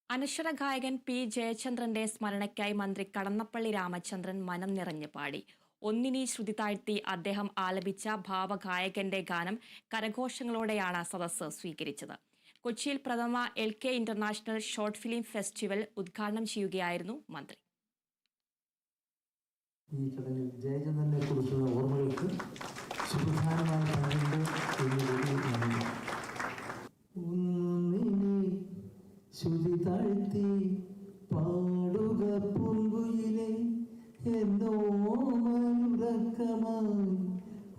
അനശ്വര ഗായകൻ പി ജയചന്ദ്രന്റെ സ്മരണയ്ക്കായി മന്ത്രി കടന്നപ്പള്ളി രാമചന്ദ്രൻ മനം നിറഞ്ഞ് പാടി. ഒന്നിനി ശ്രുതി താഴ്ത്തി അദ്ദേഹം ആലപിച്ച ഭാവഗായകന്റെ ഗാനം കരഘോഷങ്ങളോടെയാണ് സദസ്സ് സ്വീകരിച്ചത്. കൊച്ചിയിൽ പ്രഥമ LK international short film festival ഉദ്ഘാടനം ചെയ്യുകയായിരുന്നു മന്ത്രി. ഈ ചടങ്ങിൽ ജയചന്ദ്രനെ കുറിച്ചുള്ള ഓർമ്മകൾക്ക് സുപ്രധാനമായ ശ്രുതി താഴ്ത്തി പാടുക പൂങ്കുയിലെ എന്നോമലുറക്കമായി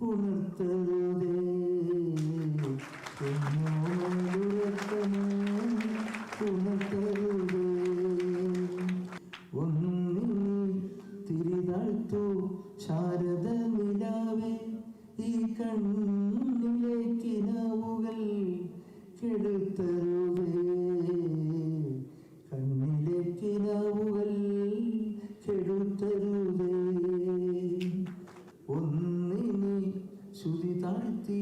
ഉണർത്തരുതേ, എന്നോമലുറക്കമായി ഉണർത്തരുതേ. ഒന്നിനി തിരിതാഴ്ത്തു ശാരദ നിലാവേ, ഈ കണ്ണിലേക്ക് നാവുകൾ കെടുത്തരുതേ, കണ്ണിലേക്ക് നാവുകൾ കെടുത്തരുതേ. ഒന്നിനി ശ്രുതി താഴ്ത്തി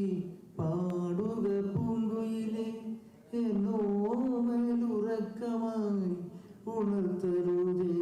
പാടുക പൂങ്കുയിലെ എന്നോമലുറക്കമായി ഉണർത്തരുതേ.